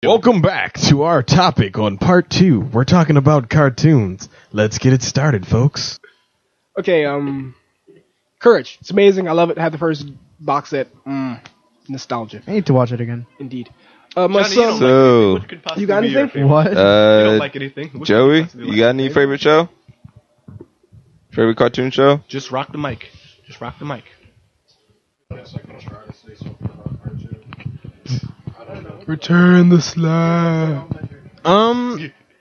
Welcome back to our topic on part 2. We're talking about cartoons. Let's get it started, folks. Okay, Courage. It's amazing. I love it. I had the first box set. Nostalgia. I need to watch it again. Indeed. Johnny, So, you got anything? What? You don't like anything. Joey, you got any favorite show? Favorite cartoon show? Just rock the mic. Just rock the mic. Return the slab.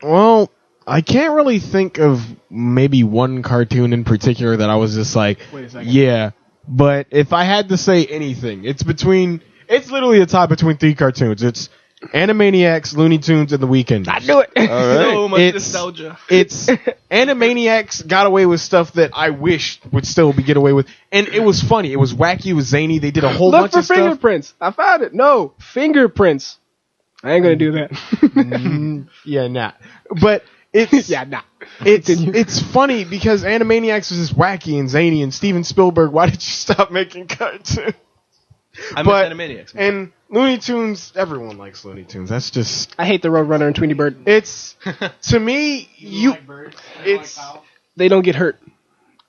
Well, I can't really think of maybe one cartoon in particular that I was just like, Wait a second. yeah. But if I had to say anything, it's literally a tie between 3 cartoons. It's Animaniacs, Looney Tunes, and The Weeknders. I knew it. All right. So much It's- nostalgia. It's Animaniacs got away with stuff that I wish would still be get away with, and it was funny. It was wacky. It was zany. They did a whole Look bunch for of stuff. fingerprints. I found it. No, fingerprints. I ain't gonna do that. Yeah, nah. But it's yeah, nah. it's funny because Animaniacs was just wacky and zany, and Steven Spielberg, why did you stop making cartoons? I miss But- Animaniacs. Man. And Looney Tunes, everyone likes Looney Tunes. That's just I hate the Roadrunner and Tweety Bird. it's to me it's They don't get hurt.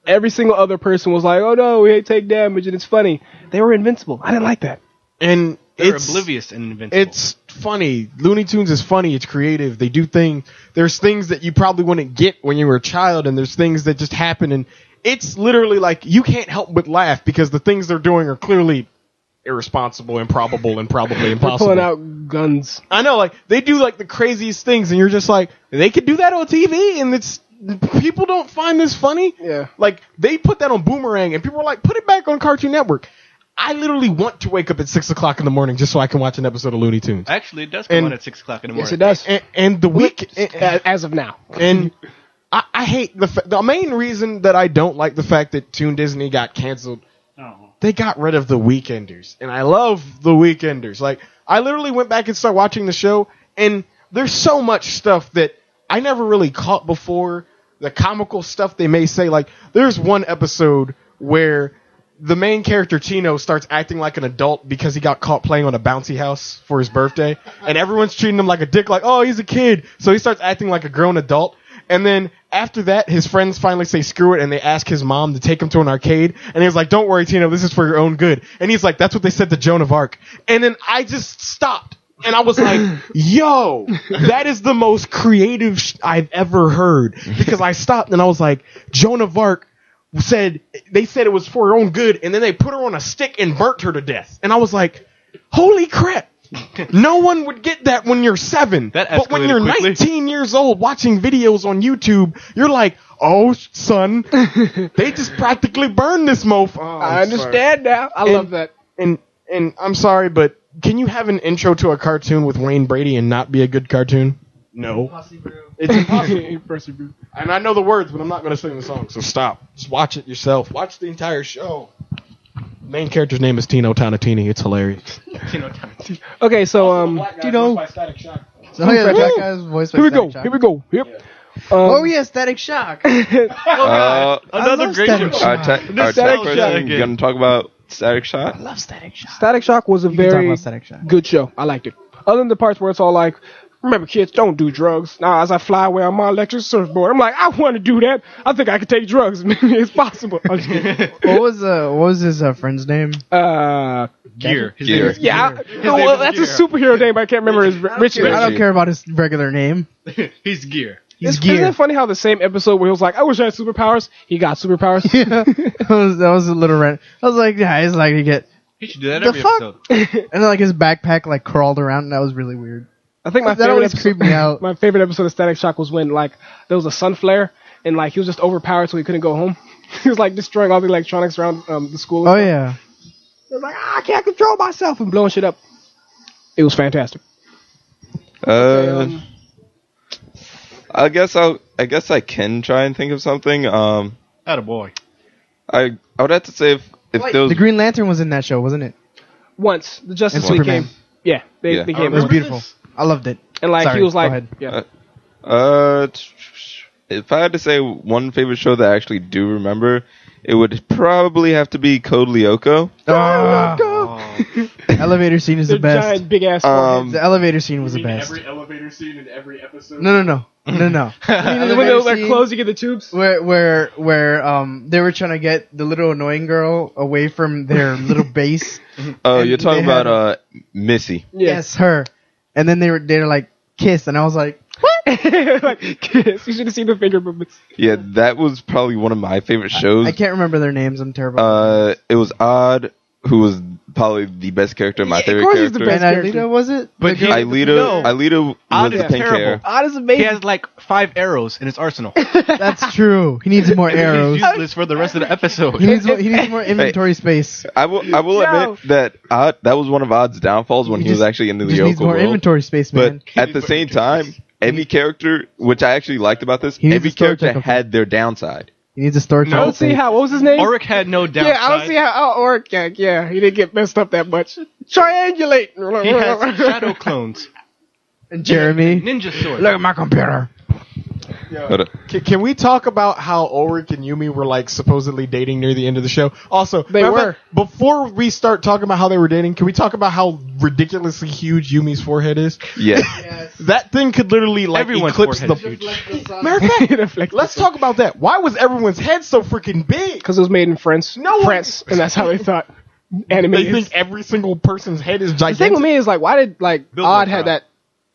Every single other person was like, "Oh no, we take damage," and it's funny. They were invincible. I didn't like that. and They're it's oblivious and invincible. It's funny. Looney Tunes is funny. It's creative. They do things. There's things that you probably wouldn't get when you were a child, and there's things that just happen. And it's literally like you can't help but laugh because the things they're doing are clearly irresponsible, improbable, and probably They're impossible. pulling out guns. I know, like they do like the craziest things, and you're just like, they could do that on TV, and it's people don't find this funny. Yeah. Like they put that on Boomerang, and people are like, put it back on Cartoon Network. I literally want to wake up at 6 o'clock in the morning just so I can watch an episode of Looney Tunes. Actually, it does come And- on at 6 o'clock in the morning. Yes, it does. And the week, As of now. and I hate the main reason that I don't like the fact that Toon Disney got canceled. They got rid of the Weekenders, and I love the Weekenders. Like I literally went back and started watching the show, and there's so much stuff that I never really caught before. The comical stuff they may say, like there's one episode where the main character Chino starts acting like an adult because he got caught playing on a bouncy house for his birthday, and everyone's treating him like a dick, like, oh, he's a kid, so he starts acting like a grown adult. And then after that, his friends finally say screw it, and they ask his mom to take him to an arcade, and he's like, don't worry, Tino, this is for your own good. And he's like, that's what they said to Joan of Arc. And then I just stopped, and I was like, yo, that is the most creative I've ever heard. Because I stopped, and I was like, Joan of Arc they said it was for her own good, and then they put her on a stick and burnt her to death. And I was like, holy crap. No one would get that when you're 7. That But when escalated you're quickly. 19 years old watching videos on YouTube, you're like, oh, son, they just practically burned this mofo. Oh, I understand now. I love that. And I'm sorry, but can you have an intro to a cartoon with Wayne Brady and not be a good cartoon? No. It's impossible. And I know the words, but I'm not going to sing the song, so stop. Just watch it yourself. Watch the entire show. Main character's name is Tino Tonatini. It's hilarious. Okay, so Tino. Static Shock. So yeah, that guy's voice. here we go. Here we go. Yep. Oh yeah, Static Shock. Another love great Static show. Shock. Our tech Static person, Shock. you gonna talk about Static Shock? I love Static Shock. Static Shock was a You can talk very about Static Shock. good show. I liked it. Other than the parts where it's all like, remember kids, don't do drugs. Now as I fly away on my electric surfboard, I'm like, I want to do that. I think I could take drugs. Maybe it's possible. I'm just kidding. What was his friend's name? Gear. His Gear. name is Yeah, Gear. well, that's a superhero name, but I can't remember his Rich. I don't care about his regular name. He's Gear. He's Isn't Gear. it funny how the same episode where he was like, I wish I had superpowers, he got superpowers? Yeah, that was a little rant. I was like, yeah, it's like you get, He should do that The every fuck? episode. and then like his backpack like crawled around, and that was really weird. I think my That favorite always episode, creeped me out. my favorite episode of Static Shock was when like there was a sun flare and like he was just overpowered so he couldn't go home. He was like destroying all the electronics around the school. Oh yeah, He was like, I can't control myself and blowing shit up. It was fantastic. I guess I can try and think of something. Attaboy. I would have to say if there was the Green Lantern was in that show, wasn't it? Once the Justice And League Superman. came, yeah, they Yeah. came. It was beautiful. I loved it. And like Sorry, he was go like, ahead. yeah, if I had to say one favorite show that I actually do remember, it would probably have to be Code Lyoko. Elevator scene is the best. Giant big ass. The elevator scene was the best. Every elevator scene in every episode. No. when they were like closing in the tubes. Where they were trying to get the little annoying girl away from their little base. Oh, And you're talking they about Missy. Yes, her. And then they were like kissed, and I was like, like kiss. You should have seen the finger movements. Yeah, that was probably one of my favorite shows. I can't remember their names. I'm terrible. It was Odd, who was probably the best character, my favorite of course he's character. the best And character. Alita, was it? But he- Alita Odd was is the pink terrible. hair. Odd is He amazing. has like 5 arrows in his arsenal. That's true. He needs more He's arrows. useless for the rest of the episode. He needs more inventory space. I will admit that that was one of Odd's downfalls when he was actually in the Just needs Lyoko more world. inventory space, man. But at the same time, every character, which I actually liked about this, He needs every a story character arc. had their downside. He needs a story. I don't see how. What was his name? Auric had no downside. Yeah, I don't see how. Oh, Auric. Yeah, he didn't get messed up that much. Triangulate. He has shadow clones. And Jeremy, Ninja sword. look at my computer. Hold up. Can we talk about how Ulrich and Yumi were like supposedly dating near the end of the show? Also, They matter of were. fact, before we start talking about how they were dating, can we talk about how ridiculously huge Yumi's forehead is? Yeah. That thing could literally like Everyone's eclipse the. forehead is huge. Matter of fact, let's talk about that. Why was everyone's head so freaking big? Because it was made in France. No one- France, and that's how they thought anime They is. think every single person's head is The gigantic. thing with me is like, why did like Build Odd no had crowd. that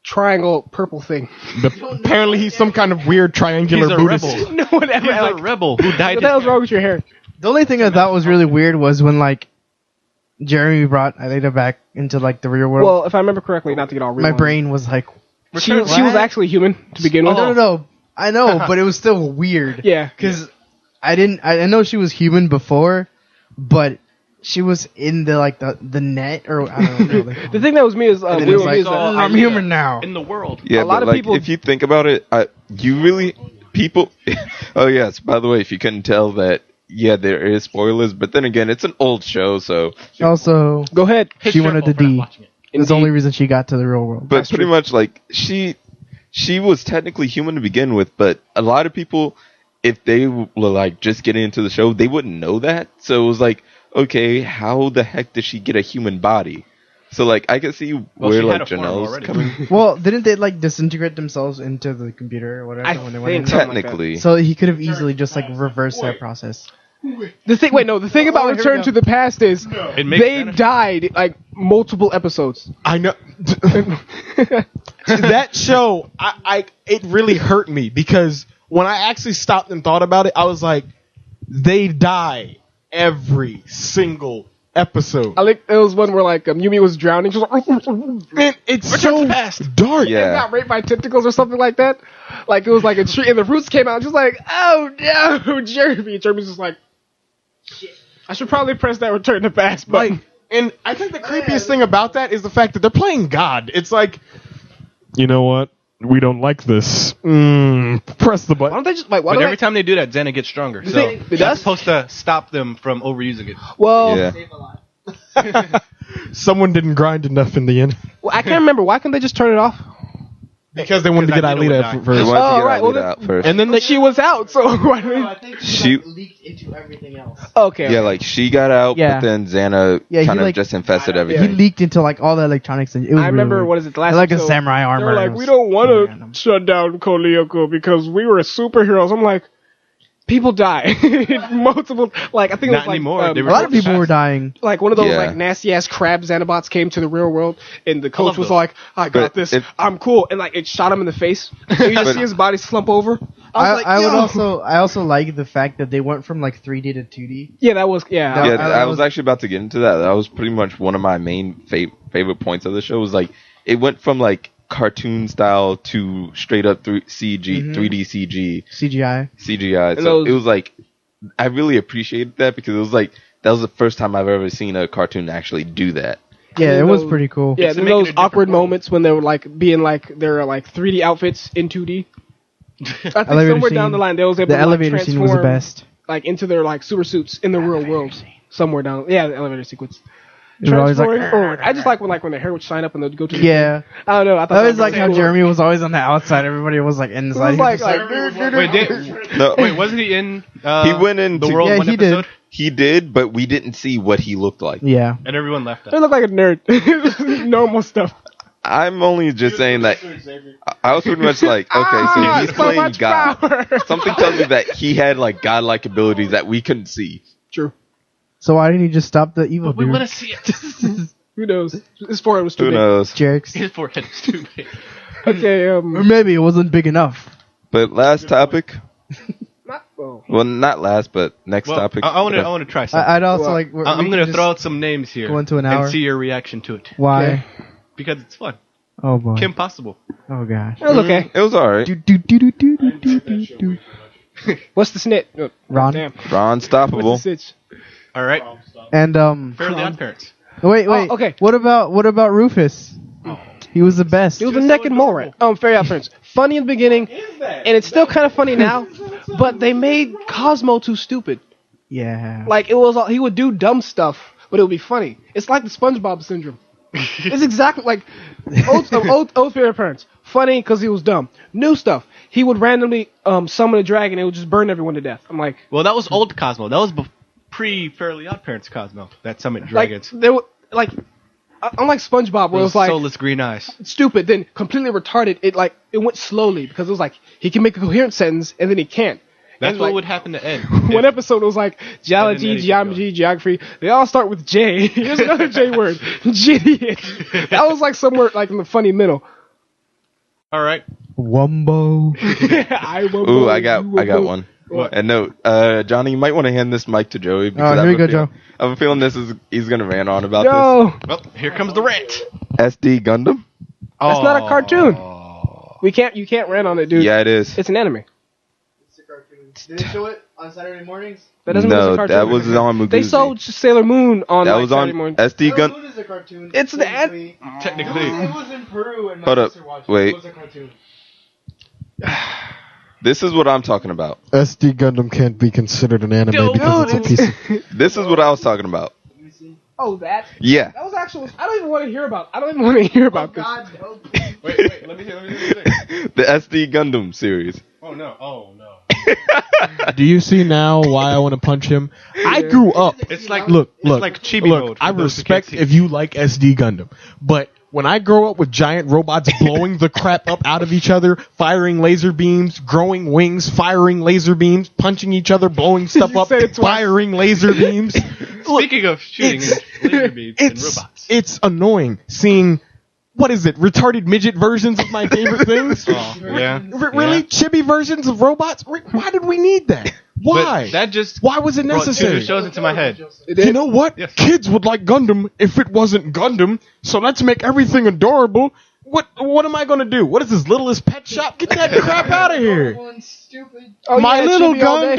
triangle purple thing? Apparently, he's some kind of weird triangular He's a Buddhist. rebel. No one ever. He's a Like, rebel who died. what the hell's wrong with your hair? The only thing I thought was really weird was when like Jeremy brought Alita back into like the real world. Well, if I remember correctly, not to get all real. my on it, brain was like, She was actually human to begin with. no. I know, but it was still weird. Yeah. Because I know she was human before, but she was in the net or I don't know. The thing that was me is And then weird it's with me is like, that I'm human now. in the world. Yeah, A lot but of like, people- if you think about it, you really people. Oh yes, by the way, if you couldn't tell that, yeah, there is spoilers, but then again, it's an old show, so. Also, go ahead. she wanted the D. That's Indeed. the only reason she got to the real world. But That's pretty true. much like she was technically human to begin with, but a lot of people, if they were like just getting into the show, they wouldn't know that. So it was like, okay, how the heck did she get a human body? So like I can see where she had like a form Janelle's already. coming. Well, didn't they like disintegrate themselves into the computer or whatever I when they went in? think something like that. Technically, So he could have easily just like reversed that process. The thing about here we Return go. to the Past is It makes they sense. died like multiple episodes. I know. That show, it really hurt me because when I actually stopped and thought about it, I was like, they die every single episode. I think there was one where like Yumi was drowning. She was like, Man, it's so dark. Yeah. got raped by tentacles or something like that. Like it was like a tree, and the roots came out. And she was like, "Oh no, Jeremy!" Jeremy's just like, "Shit, I should probably press that Return to Past button." Like, and I think the creepiest thing about that is the fact that they're playing God. It's like, you know what? We don't like this. Press the why button. don't they just like? Why But don't every time they do that, Xena gets stronger. So they- it does? that's supposed to stop them from overusing it. Well, yeah. Someone didn't grind enough in the end I can't remember. Why can't they just turn it off? because they wanted to get Because Alita would Alita die. They first. wanted Oh, to get right, well, Alita out first. And then they She was out, so why didn't think She- leaked into everything else. okay. Yeah, like she got out, Yeah. but then Xana Yeah, he, kind of like- just infested He everything. leaked into like all the electronics. And it was I remember really what is it? The last like a episode, samurai They armor. were It like, was we don't want really to random. shut down Kolyoko because we were superheroes. I'm like, people die. Multiple, like I think it Not was like anymore. They A were lot of people were dying. like one of those Yeah. like nasty ass crab Xenobots came to the real world, and the coach love was those. like, "I got But this. if- I'm cool," and like it shot him in the face. And you just But- see his body slump over. I was like, I would "Yo." I also like the fact that they went from like 3D to 2D. Yeah, that was yeah. That- Yeah, I I was actually about to get into that. That was pretty much one of my main favorite points of the show. Was like it went from like cartoon style to straight up 3D CG, CGI. CGI. And So those- it was like I really appreciated that because it was like that was the first time I've ever seen a cartoon actually do that. Yeah, And it was those- pretty cool. Yeah, It's then making those a different awkward role. moments when they were like being like their like 3D outfits in 2D. I think Elevator somewhere scene. down the line they was able The to like, elevator scene was the transform, best. like into their like super suits in the real world. Somewhere down, yeah, the elevator sequence. They were always transferring. like, Or I just like when their hair would shine up and they'd go to the yeah. I don't know. I thought I that was like how cool. Jeremy was always on the outside. Everybody was like inside. It was He was just Wait, wasn't he in? He went into the world Yeah, one he did. episode, He did, but we didn't see what he looked like. yeah. and everyone left. They look like a nerd. Normal stuff. I'm only just saying that I was pretty much like, okay, so he's so playing much God. power. Something tells me that he had like godlike abilities that we couldn't see. True. So why didn't he just stop the evil We dude? want to see it. Who knows? His forehead was too Who big. knows? Jerks. His forehead is too big. Okay. Or maybe it wasn't big enough. But last topic. Oh. Well, not last, but next Well, topic. I want to try something. I'd also Well, like. I'm going to throw out some names here. go into an hour? and see your reaction to it Why? Okay. because it's fun. Oh boy. Kim Possible. Oh gosh. It was okay. It was alright. What's the snit? Oh, Ron. damn. Unstoppable. What's the sitch? All right. And Fairly Odd Parents. wait. okay. What about Rufus? He was the best. It was a naked mole rat. Fairy Odd Parents. Funny in the beginning, and it's still kind of funny now. But they made Cosmo too stupid. Yeah. Like it was, he would do dumb stuff, but it would be funny. It's like the SpongeBob syndrome. It's exactly like old Fairy Odd Parents. Funny because he was dumb. New stuff. He would randomly summon a dragon and it would just burn everyone to death. I'm like, Well, that was old Cosmo. That was pre Fairly Odd Parents Cosmo. That summoned dragons. like they were like. Unlike SpongeBob, where it was like soulless green eyes. stupid, then completely retarded. It went slowly because it was like he can make a coherent sentence and then he can't. That's And, what like, would happen to Ed. One episode was like geology, Eddie geometry, geography. They all start with J. Here's another J word, idiot. That was like somewhere like in the funny middle. All right. Wumbo. Ooh, I got one. What? And no, Johnny, you might want to hand this mic to Joey. Because Here you go, Joe. I have a feeling he's gonna rant on about No, Well, here comes the rant. this. SD Gundam? that's not a cartoon. You can't rant on it, dude. Yeah, it is. It's an anime. Did they show it on Saturday mornings? That doesn't mean it's a No, cartoon. that was on Muguzi. They sold Sailor Moon on That like was Saturday on morning. SD Gundam. Moon is a cartoon. It's the technically. Technically. It was in Peru and my Hold up. sister watched Wait. it. It was a cartoon. This is what I'm talking about. SD Gundam can't be considered an anime because it's a piece of... This is what I was talking about. Oh, that. Yeah. That was actual. I don't even want to hear about. I don't even want to hear about this. Wait, let me hear. The SD Gundam series. Oh no. Do you see now why I want to punch him? I grew up. It's like Look, like Chibi mode. I for those who respect can't see. if you like SD Gundam, but when I grow up with giant robots blowing the crap up out of each other, firing laser beams, growing wings, firing laser beams, punching each other, blowing stuff You up, said it twice. firing laser beams. Speaking of shooting laser beams and robots. It's annoying seeing, what is it, retarded midget versions of my favorite things? Yeah. Really? Yeah. Chibi versions of robots? Why did we need that? Why? But that just Why was it brought two necessary? new shows into my head. You know what? Yes. Kids would like Gundam if it wasn't Gundam, so let's make everything adorable. What am I gonna do? What is this, Littlest Pet Shop? Get that crap out of here! Oh, My yeah, Little Chibi all day.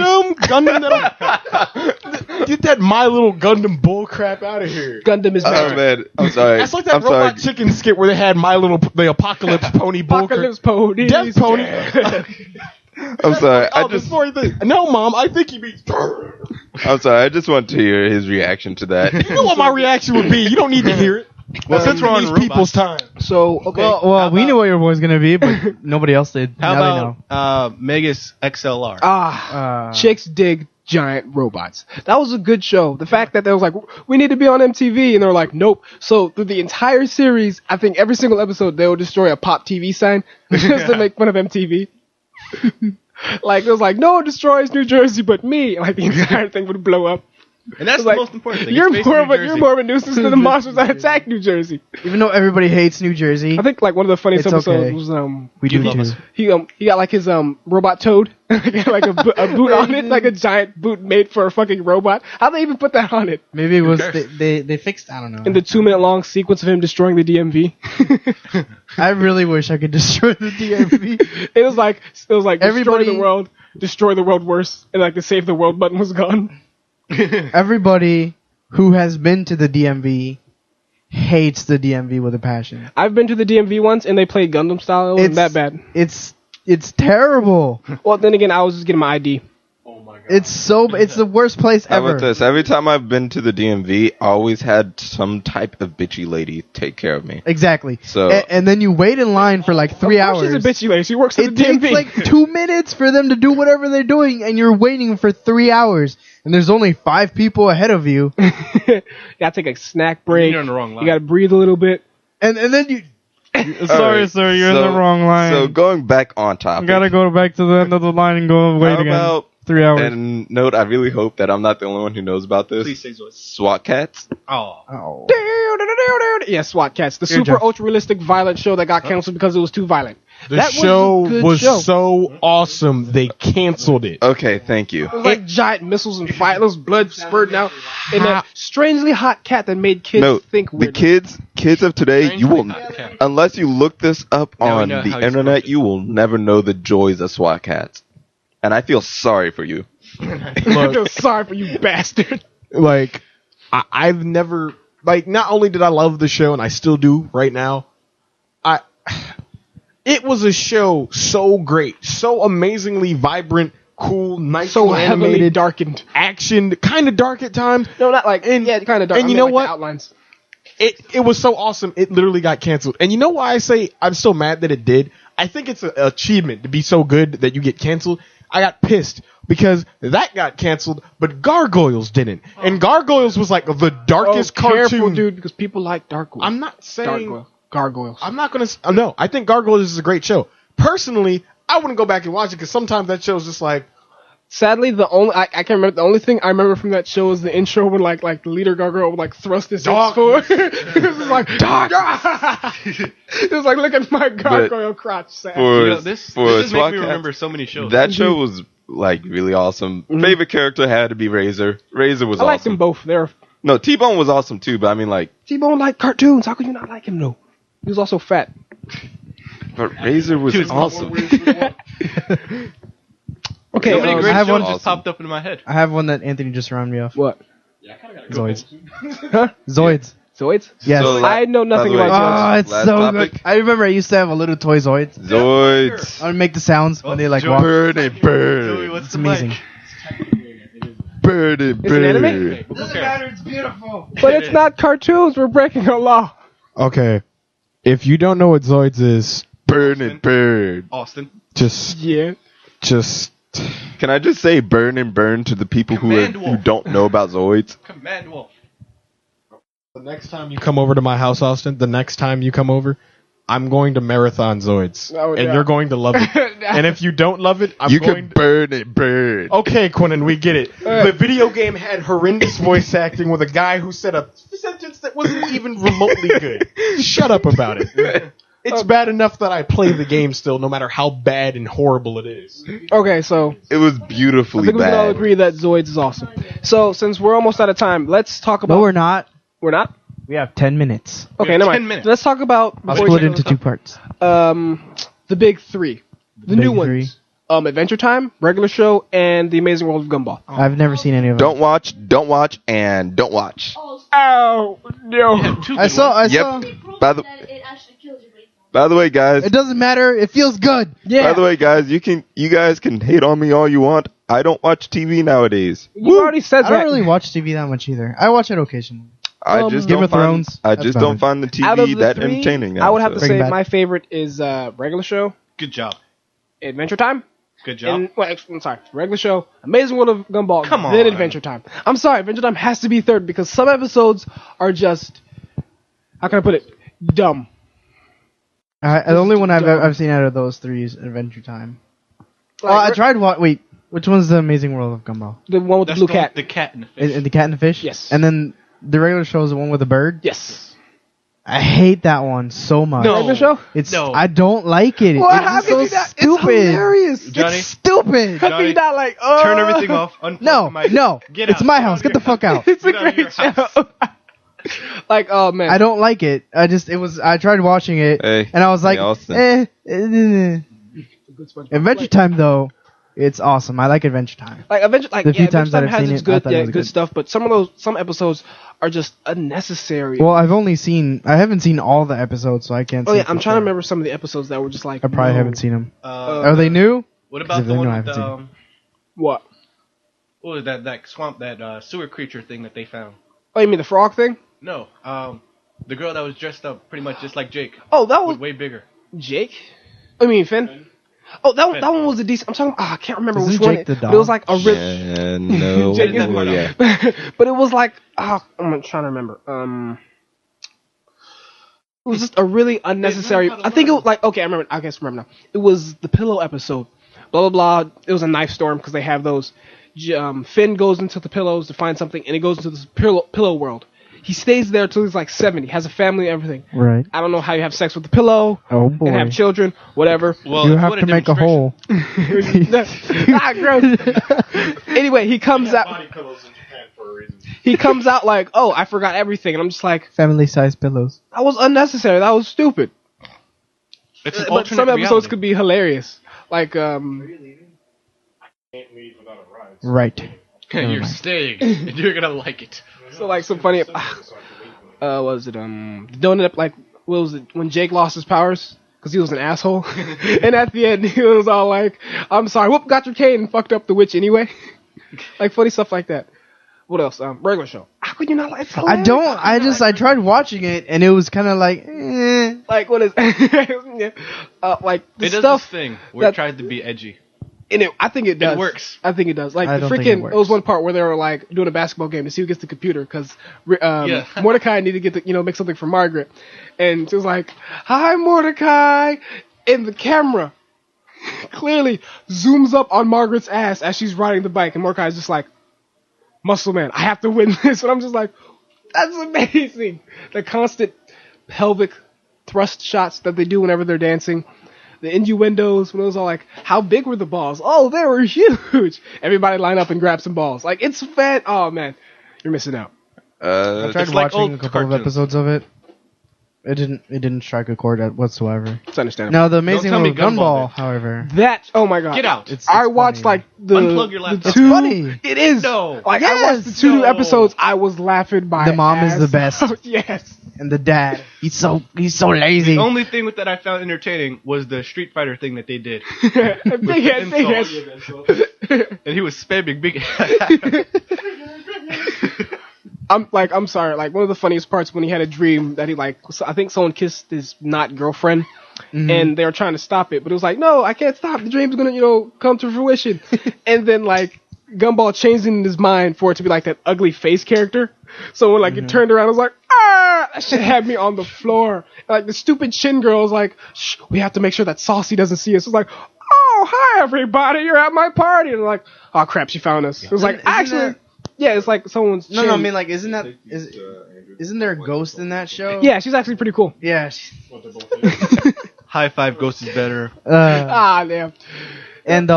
Gundam, that'll get that My Little Gundam bull crap out of here. Gundam is Oh magic. man, I'm sorry. That's like that I'm Robot sorry. Chicken skit where they had the Apocalypse Pony bull Apocalypse Pony. Death Pony. I'm sorry. Oh, no, Mom, I think he means. I'm sorry. I just want to hear his reaction to that. You know what my reaction would be. You don't need to hear it. Well, since we're on These robots, people's time. So okay. Well, we knew what your voice was gonna be, but nobody else did. how Now they know. about Megas XLR? Chicks dig giant robots. That was a good show. The fact that they was like, we need to be on MTV, and they were like, nope. So through the entire series, I think every single episode they would destroy a pop TV sign just to make fun of MTV. Like it was like, no one destroys New Jersey but me. Like the entire thing would blow up. And that's It's the like, most important thing. You're It's based in New more Jersey. of a nuisance than the monsters that attack New Jersey. Even though everybody hates New Jersey, I think like one of the funniest It's episodes okay. was we do love too. us. he got like his robot toad like a boot on it, like a giant boot made for a fucking robot. How'd they even put that on it? Maybe it was cares? they fixed. I don't know. In the 2-minute long sequence of him destroying the DMV. I really wish I could destroy the DMV. it was like Everybody- destroy the world worse, and like the save the world button was gone. Everybody who has been to the DMV hates the DMV with a passion. I've been to the DMV once, and they played Gundam style. It wasn't that bad. It's terrible. Well, then again, I was just getting my ID. Oh my god. It's the worst place How ever. about this? Every time I've been to the DMV, I always had some type of bitchy lady take care of me. Exactly. So- and then you wait in line for like 3 hours. She's a bitchy lady. She works at It the DMV. takes like 2 minutes for them to do whatever they're doing, and you're waiting for 3 hours, and there's only 5 people ahead of you, You gotta take a snack break. You're on the wrong line. You gotta breathe a little bit. and then you. Sorry, Alright, sir, you're in the wrong line. So going back on topic. You gotta go back to the end of the line and go wait How again. about 3 hours. And note, I really hope that I'm not the only one who knows about this. Please say Zoids. SWAT cats. Oh. Yeah, SWAT Cats. The Here, super Jeff. ultra realistic violent show that got canceled because it was too violent. The That show was a good was show. so awesome they canceled it. Okay, thank you. It was like giant missiles and fire. There was blood spurting out. And a strangely hot cat that made kids No, think the weird. kids of today, you will, cat. unless you look this up Now we on know the how you internet, spell it. you will never know the joys of SWAT cats. And I feel sorry for you. I feel sorry for you, bastard. Like, I've never, like, not only did I love the show, and I still do right now, it was a show so great, so amazingly vibrant, cool, nice, So heavily animated, darkened. action, kind of dark at times. No, not like, And- yeah, kind of dark. and I you mean, know like what? The outlines. It was so awesome, it literally got canceled. And you know why I say I'm so mad that it did? I think it's an achievement to be so good that you get canceled. I got pissed because that got canceled, but Gargoyles didn't. And Gargoyles was like the darkest Careful, cartoon. dude, because people like Dark I'm not saying... Gargoyles. I'm not gonna. No, I think Gargoyles is a great show. Personally, I wouldn't go back and watch it because sometimes that show's just like. Sadly, I can't remember. The only thing I remember from that show is the intro when like the leader gargoyle would like thrust his head forward. It was just like dark. It was like look at my gargoyle crotch. Sad. For, This for just SWAT makes me cats, remember so many shows. that show was like really awesome. Favorite character had to be Razor. Razor was I liked awesome. them both. They're No, T-Bone was awesome too, but I mean like, T-Bone like cartoons. How could you not like him though? He was also fat. but Razor was Dude, awesome. Okay, So many I great have shows one- just Awesome. popped up in my head. I have one that Anthony just rounded me off. what? Zoids. Huh? Zoids. Zoids? Yes. So, I know nothing by the way, about Oh, it's last so topic. good. I remember I used to have a little toy Zoids. Zoids. I would make the sounds when they like Joey. walk. Burn it, Joey, burn. what's It's the amazing. mic? Burn it, It's an anime? burn. Doesn't matter. It's beautiful. But it's not cartoons. We're breaking a law. Okay, if you don't know what Zoids is, Burn it, burn. Austin. just Yeah. Can I just say burn and burn to the people Command who Wolf. don't know about Zoids? Command Wolf. The next time you come over to my house, Austin, the next time you come over, I'm going to marathon Zoids. Oh, and yeah. you're going to love it. And if you don't love it, I'm You going can burn it, burn. Okay, Quinnen, we get it. The video game had horrendous voice acting with a guy who said a sentence that wasn't even remotely good. Shut up about it. It's bad enough that I play the game still, no matter how bad and horrible it is. Okay, so It was I beautifully think we can all bad. agree that Zoids is awesome. So since we're almost out of time, let's talk about. No, we're not. We're not. We have 10 minutes. Okay, have never 10 mind. minutes. Let's talk about. I'll before we split it take into another 2 parts. stuff, the big three, the Big new three. ones. Adventure Time, Regular Show, and The Amazing World of Gumball. I've never seen any of them. Don't watch, and don't watch. Oh no! Two I good saw. ones. I saw. Yep. By the- that it actually kills you. By the way, guys. It doesn't matter. It feels good. Yeah. By the way, guys, you guys can hate on me all you want. I don't watch TV nowadays. You already said I that. don't really watch TV that much either. I watch it occasionally. I just Game don't of find, Thrones, I that's just about don't it. find the Out of TV the that three, entertaining now. I would have to Breaking say Bad. my favorite is Regular Show, Good job. Adventure Time, Good job. and well, I'm sorry, Regular Show, Amazing World of Gumball, Come then on. Adventure Time. I'm sorry, Adventure Time has to be third because some episodes are just, how can I put it, dumb. The only one dumb. I've seen out of those 3 is Adventure Time. Like, I tried. Wait, which one's the Amazing World of Gumball? the one with That's the blue cat. The cat and the fish. The cat and the fish. Yes. And then the regular show is the one with the bird. Yes. I hate that one so much. No. Regular Show. It's. No. I don't like it. What? It's How so could you not? stupid. It's hilarious. Johnny, It's stupid. How can you not like? Oh, turn everything off. Unplug No, the mic. no. Get It's out. my Get house. out Get the of your fuck out. It's a Get out of your great house. show. Like, oh man. I don't like it. I tried watching it, Hey, and I was like, hey, Austin. Adventure Time though, it's awesome. I like Adventure Time. Like Adventure, like The few Adventure times that Time I've has seen its it, I good, thought it was good good. stuff, but some episodes are just unnecessary. Well, I haven't seen all the episodes, so I can't. oh say yeah, I'm for trying to sure. remember some of the episodes that were just like. I probably no. haven't seen them. Uh, Are they new? What If about they the one know, I with haven't seen the, What? what was that swamp, that sewer creature thing that they found? Oh, you mean the frog thing? No, the girl that was dressed up pretty much just like Jake. Oh, that was way bigger. Jake. I mean Finn. Oh, that Finn. that one was a decent. I'm talking. I can't remember Isn't which one. Jake the But it was dog? like a really. Yeah, no. Jake is- well, yeah. But it was like I'm trying to remember. It was just a really unnecessary. I think it was like okay. I guess remember now. It was the pillow episode. Blah blah blah. It was a knife storm because they have those. Finn goes into the pillows to find something, and he goes into this pillow world. He stays there till he's like 70, has a family, and everything. Right. I don't know how you have sex with the pillow Oh boy. and have children, whatever. Well, You if have what to make a demonstration- hole. Ah, gross. Anyway, he comes out. Body pillows in Japan for a reason. He comes out like, "Oh, I forgot everything," and I'm just like, Family-sized pillows. "That was unnecessary. That was stupid." It's an But alternate some episodes reality. could be hilarious. Like, Can't leave without a ride. Right. You're staying. And you're gonna like it. so like some funny. What was it? The donut. Like, what was it when Jake lost his powers? Because he was an asshole. And at the end, he was all like, "I'm sorry. Whoop, got your cane and fucked up the witch anyway." Like funny stuff like that. What else? Regular show. How could you not like? It's hilarious. I tried watching it and it was kind of like, Like what is? Like the It does stuff. this thing where that- it tries to be edgy. And I think it does. It works. I think it does. Like I the don't think it freaking, works. was one part where they were like doing a basketball game to see who gets the computer because Yeah. Mordecai needed to get make something for Margaret, and she was like, "Hi, Mordecai," and the camera clearly zooms up on Margaret's ass as she's riding the bike, and Mordecai's just like, "Muscle man, I have to win this," and I'm just like, "That's amazing!" The constant pelvic thrust shots that they do whenever they're dancing. The innuendos when it was all like, how big were the balls? Oh, they were huge. Everybody line up and grab some balls. Like, it's fat. Oh, man. You're missing out. I tried It's like watching old a couple cartoons. of episodes of it. It didn't strike a chord whatsoever. It's understandable. Now the Amazing tell me Little Gumball, Gumball, however, That, oh my god. Get out. it's I watched funny. like the, Unplug your the laptop. two. It's funny. It is. No. Like, I watched the Yes. two new No. episodes. I was laughing my The mom is ass the best. off. Yes. and the dad, he's so lazy. The only thing that I found entertaining was the Street Fighter thing that they did. Big head, big head. And he was spamming big. I'm sorry. Like, one of the funniest parts when he had a dream that he I think someone kissed his not girlfriend, and they were trying to stop it, but it was like, no, I can't stop. The dream's gonna, come to fruition. And then like Gumball changed in his mind for it to be like that ugly face character. So when it turned around, I was like, ah, that shit had me on the floor. And, like the stupid chin girl was like, shh, we have to make sure that Saucy doesn't see us. It was like, oh, hi everybody, you're at my party. And like, oh crap, she found us. It was like, Isn't actually. that- Yeah, it's like someone's. No, chin. I mean like, isn't there a ghost in that show? Yeah, she's actually pretty cool. Yeah. High five, Ghost is better. Damn. And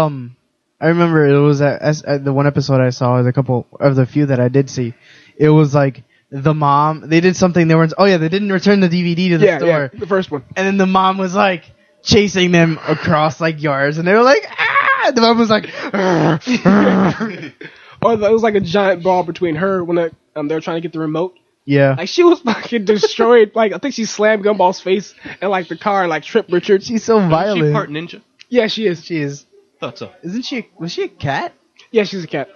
I remember it was at the one episode I saw, the couple of the few that I did see. It was like the mom. They did something. They didn't return the DVD to the store. The first one. And then the mom was like chasing them across like yards, and they were like, ah! The mom was like, Or it was like a giant brawl between her when they were trying to get the remote. yeah. Like she was fucking destroyed. Like I think she slammed Gumball's face and like the car and like tripped Richard. She's so Is she violent. part ninja? Yeah, she is. She is. Thought so. Isn't she? Was she a cat? Yeah, she's a cat.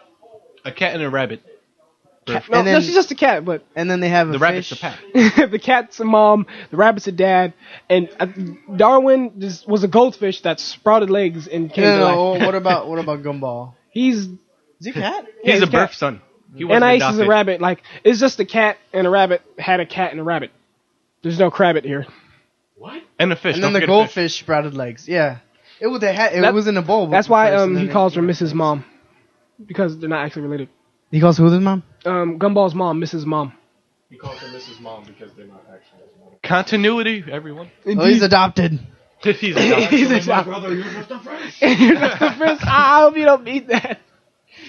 A cat and a rabbit. No, And then- no, she's just a cat. But And then they have The a rabbit's fish. a pet. the cat's a mom, the rabbit's a dad, and Darwin was a goldfish that sprouted legs and came to life. No, what about Gumball? He's Is he a cat? Yeah, He's he's a a cat. birth son. He wasn't and Ice is adopted. a rabbit. Like it's just a cat and a rabbit had a cat and a rabbit. There's no crabbit here. And a fish. And Don't then the forget a fish. goldfish sprouted legs. Yeah. It was in a bowl. That's why first, and then he it- calls her Mrs. Mom, because they're not actually related. He calls who his mom? Gumball's mom, Mrs. Mom. He calls her Mrs. Mom because they're not actually his mom. Continuity, everyone. Oh, he's adopted. He's adopted. He's a child. Brother, you're just a friend. I hope you don't mean that.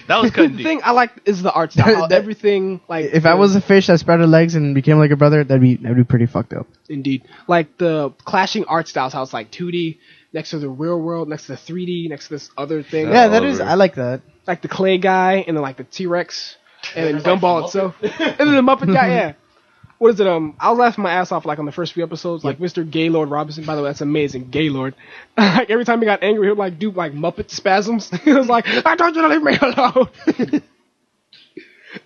That was cutting The deep. thing I like is the art style. How That- everything like If I was a fish that sprouted legs and became like a brother, that'd be pretty fucked up. indeed like the clashing art styles, how it's like 2D next to the real world, next to the 3D, next to this other thing. Yeah, that is. I like that. Like the clay guy and then like the T-Rex and then Gumball itself. And then the Muppet guy, yeah. What is it? I was laughing my ass off like on the first few episodes, like Mr. Gaylord Robinson. By the way, that's amazing, Gaylord. Like every time he got angry, he would like do like Muppet spasms. He was like, "I told you to leave me alone."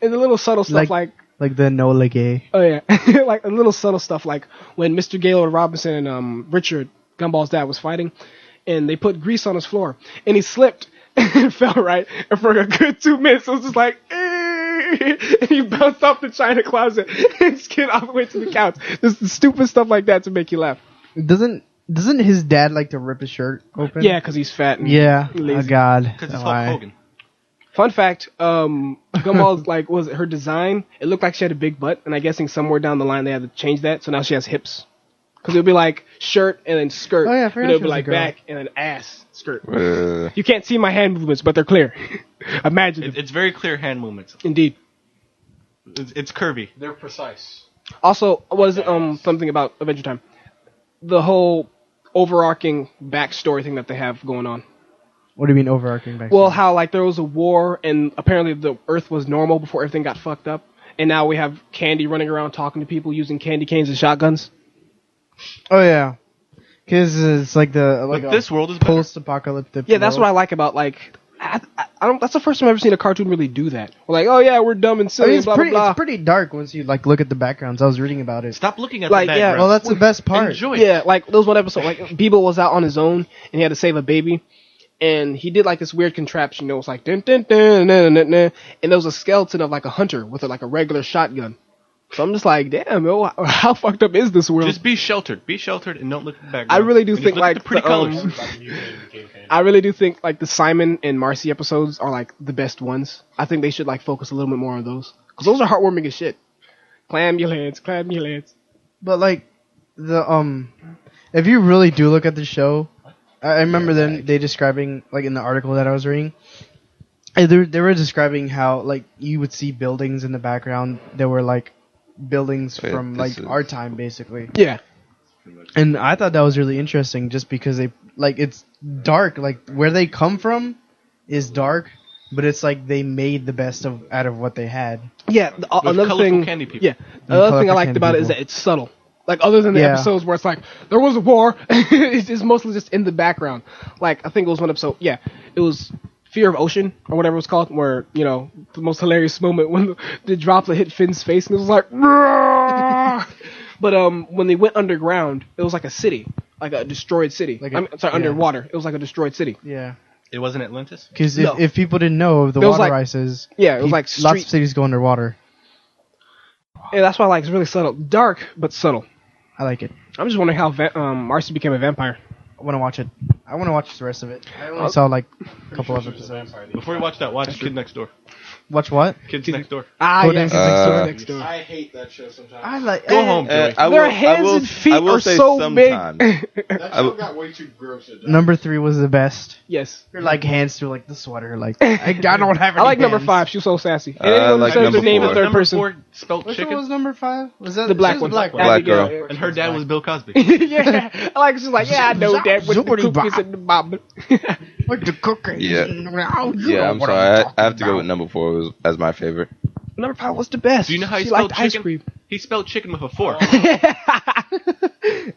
And the little subtle stuff like the Nola Gay. oh yeah, like a little subtle stuff like when Mr. Gaylord Robinson and Richard Gumball's dad was fighting, and they put grease on his floor, and he slipped and fell right, and for a good 2 minutes it was just like, and he bounced off the china closet and skid all the way to the couch. Just stupid stuff like that to make you laugh. Doesn't his dad like to rip his shirt open? Yeah, because he's fat. And Yeah. lazy. Oh God. Because it's Why? Hulk Hogan. Fun fact, Gumball's like was her design. It looked like she had a big butt, and I'm guessing somewhere down the line they had to change that. So now she has hips. Because it would be like shirt and then skirt. Oh, yeah, I but forgot it would she be was a like girl. back and then ass skirt. Uh, You can't see my hand movements, but they're clear. Imagine it. It's very clear hand movements. Indeed. It's curvy. They're precise. Also, was something about Adventure Time? The whole overarching backstory thing that they have going on. What do you mean overarching back? Well, how like there was a war and apparently the Earth was normal before everything got fucked up, and now we have Candy running around talking to people using candy canes and shotguns. Oh yeah, because it's like But this world is better. post-apocalyptic. Yeah, that's what I like about like. I don't. That's the first time I've ever seen a cartoon really do that. We're like, oh yeah, we're dumb and I silly, mean, and blah blah blah. it's pretty dark once you like look at the backgrounds. I was reading about it. Stop looking at Like, the yeah, background. Well, that's the best part. Enjoy it. Yeah, like there was one episode like Beeble was out on his own and he had to save a baby, and he did like this weird contraption. You know, it was like dun, dun, dun, dun, dun, dun, and there was a skeleton of like a hunter with like a regular shotgun. So I'm just like, damn, yo, how fucked up is this world? Just be sheltered. Be sheltered and don't look at the background. I really do And think just look at like the pretty colors. I really do think like the Simon and Marcy episodes are like the best ones. I think they should like focus a little bit more on those because those are heartwarming as shit. Clam your heads. But like the if you really do look at the show, I remember they describing like in the article that I was reading. They were describing how like you would see buildings in the background that were like buildings from like our time basically. Yeah. And I thought that was really interesting just because they like it's dark, like where they come from is dark, but it's like they made the best out of what they had. Yeah. Another colorful thing. candy people. Yeah. Another thing I colorful liked candy about it is people. that it's subtle. Like other than the Yeah. episodes where it's like there was a war, it's mostly just in the background. Like I think it was one episode. Yeah, it was Fear of Ocean or whatever it was called, where you know the most hilarious moment when the droplet hit Finn's face and it was like. But when they went underground, it was like a city, like a destroyed city. Like underwater. It was like a destroyed city. Yeah. It wasn't Atlantis? Because No. if people didn't know the It was water like- ices, Yeah, it was like lots street. of cities go underwater. Yeah, that's why I like it's really subtle, dark but subtle. I like it. I'm just wondering how Marcy became a vampire. I want to watch it. I want to watch the rest of it. I only saw like a couple of episodes. Before you watch that, watch Kid Next Door. Watch what? Kids Next Door. Ah, Codex yes, Next Door. I hate that show sometimes. I like. Go home, Joey. Their hands and feet are so big. That show got way too gross. To die. Number 3 was the best. Yes. Her like hands through like the sweater. Like I don't have. I like any number hands. 5. She was so sassy. And I anyone who like says number their name in 4. third Number person. 4 spelt Which chicken. one was number 5? Was that The black she was one. Black one. Black Abigail. girl. And her dad was Bill Cosby. Yeah. I like she's like, yeah, I know that with the cookies and the bob. With the cookies. Yeah. Yeah, I'm sorry. I have to go with number 4 as my favorite. Number 5 was the best. Do you know how he she spelled liked ice chicken? cream. He spelled chicken with a 4.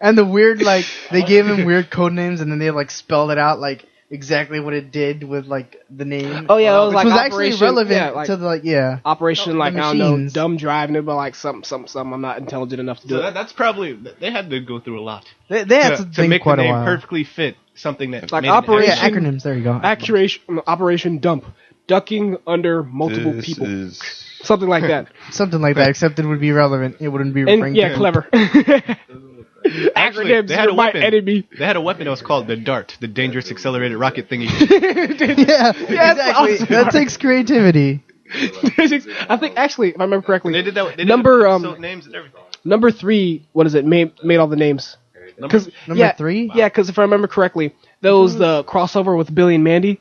And the weird like they gave him weird code names and then they like spelled it out like exactly what it did with like the name. Oh yeah, it was which like was actually Operation- relevant yeah, like- to the like yeah. Operation, The like, I don't know, machines. dumb drive, and it'd be like something. I'm not intelligent enough to do So it. that's probably... They had to go through a lot. They had to To think make quite the a name while. perfectly fit something that... Like made an Operation- Yeah, acronyms. There you go. Operation Dump. Ducking under multiple This people. is Something like that. Something like that, except it would be relevant. It wouldn't be. And yeah, Frank- clever. Actually, Acronyms they had are a my weapon. enemy. They had a weapon that was called the DART, the Dangerous Accelerated Rocket Thingy. Yeah, exactly. awesome. That takes creativity. I think actually, if I remember correctly, They did that. They did Number, episode names and everything. number 3, what is it? Made all the names. Cause, Number yeah, 3. Yeah, because if I remember correctly, that was the crossover with Billy and Mandy.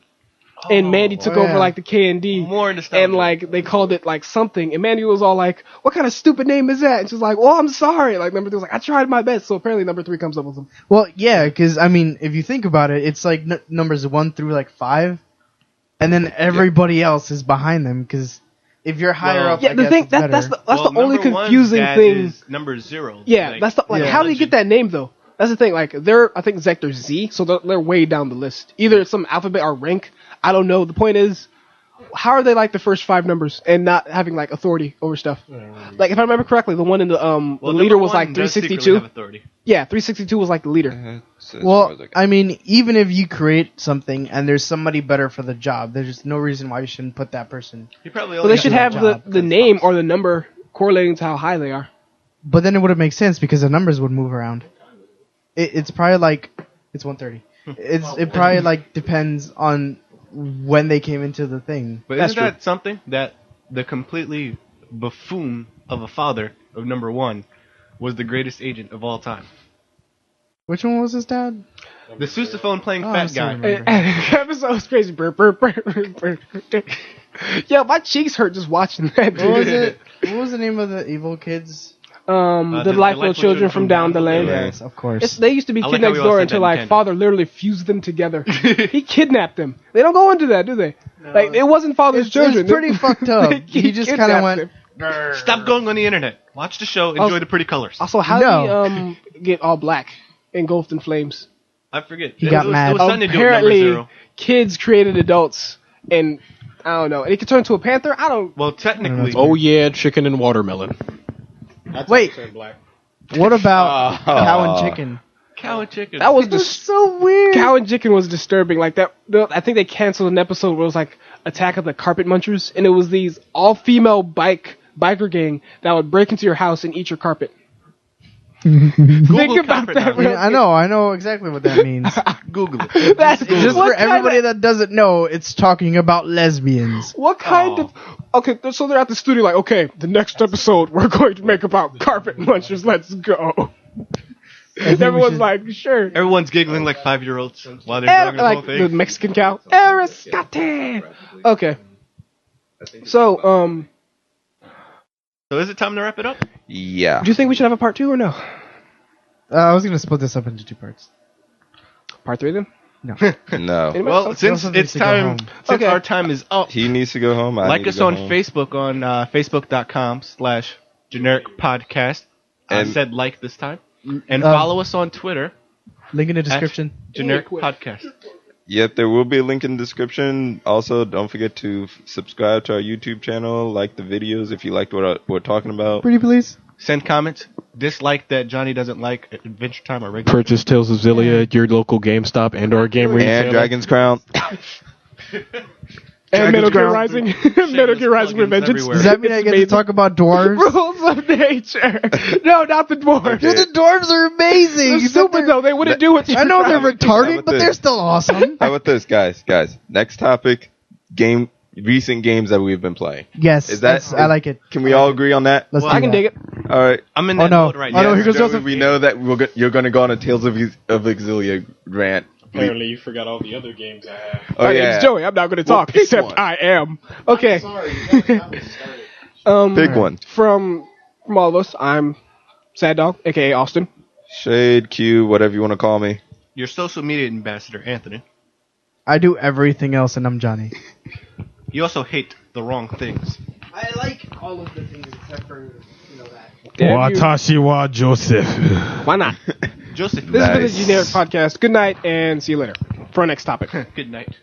And Mandy took over yeah. like the K&D. More nostalgia. And like they called it like something. And Mandy was all like, what kind of stupid name is that? And she was like, well, I'm sorry. Like number 3 was like, I tried my best. So apparently number 3 comes up with them. Well, yeah, because I mean, if you think about it, it's like numbers 1 through like 5, and then everybody else is behind them. Because if you're higher Well, up, Yeah, I the guess thing it's that's better. the only number one's confusing dad thing. is number 0. Yeah, Like, that's the like. yeah. How did he get that name though? That's the thing. Like they're, I think Zector Z, so they're way down the list. Either it's some alphabet or rank. I don't know. The point is, how are they like the first 5 numbers and not having like authority over stuff? Like if I remember correctly, the one in the leader was like 362. Yeah, 362 was like the leader. Well, I mean, even if you create something and there's somebody better for the job, there's just no reason why you shouldn't put that person. Well, they should have the name or the number correlating to how high they are. But then it wouldn't make sense because the numbers would move around. It's probably like it's 130. It probably like depends on when they came into the thing. But isn't that something that the completely buffoon of a father of number 1 was the greatest agent of all time? Which one was his dad? The sousaphone playing fat guy. That episode was crazy. Yeah, my cheeks hurt just watching that. Dude. What was it? What was the name of the evil kids? The Delightful Children from Down the Lane. Yes, of course. They used to be kid next door until like father literally fused them together. He kidnapped them. They don't go into that, do they? No. Like it wasn't father's children. It's pretty fucked up. He just kind of went. Stop going on the internet. Watch the show. Enjoy the pretty colors. Also, how did he get all black, engulfed in flames? I forget. He got mad. It was something to do with Apparently, number 0. kids created adults, and I don't know. And he could turn into a panther. I don't. Well, technically. Oh yeah, chicken and watermelon. That's Wait. What about cow and chicken? Cow and chicken. That was so weird. Cow and chicken was disturbing. Like that. I think they canceled an episode where it was like Attack of the Carpet Munchers, and it was these all-female biker gang that would break into your house and eat your carpet. Think about that. I know exactly what that means. Google it. That's just for everybody that doesn't know, it's talking about lesbians. What kind of... Okay, so they're at the studio like, okay, the next episode we're going to make about carpet munchers. Let's go. And everyone's like, sure. Everyone's giggling like 5-year-olds while they're doing the whole thing. The Mexican cow. Eriscate. Okay. So, So is it time to wrap it up? Yeah. do you think we should have a part 2 or no? I was going to split this up into 2 parts. Part 3 then? No. Anybody? Well, since it's time, since our time is up, He needs to go home. like us on Facebook on facebook.com/generic podcast. I And- said like this time. And follow us on Twitter. Link in the description. Generic podcast. Yep, there will be a link in the description. Also, don't forget to subscribe to our YouTube channel, like the videos if you liked what we're talking about. Pretty please. Send comments. Dislike that Johnny doesn't like Adventure Time or regular. Purchase Tales of Zillia at your local GameStop and/or game retailer. And Dragon's Crown. And Metal Gear Rising. Metal Gear Rising Revengeance. Does that mean I get to talk about dwarves? Rules of nature. No, not the dwarves. Okay. Dude, the dwarves are amazing. They're stupid though. They wouldn't do it. I know they're retarded, How but about they're this? still awesome. How about this, guys? Next topic: recent games that we've been playing. Yes, I like it. Can we all agree on that? Let's Well, do I can that. dig it. All right. I'm in that mode right now. Oh, no, here goes Joey, Joseph. we know that you're going to go on a Tales of Exilia rant. Apparently, you forgot all the other games I have. Oh, My yeah. name's Joey. I'm not going to talk, pick except one. I am. Okay. Sorry, you guys haven't started. Pick one. From all of us, I'm Sad Dog, aka Austin. Shade, Q, whatever you want to call me. Your social media ambassador, Anthony. I do everything else, and I'm Johnny. You also hate the wrong things. I like all of the things except for that. Watashi wa Joseph. Why not? Joseph, This has been the Nice. Generic Podcast. Good night, and see you later for our next topic. good night.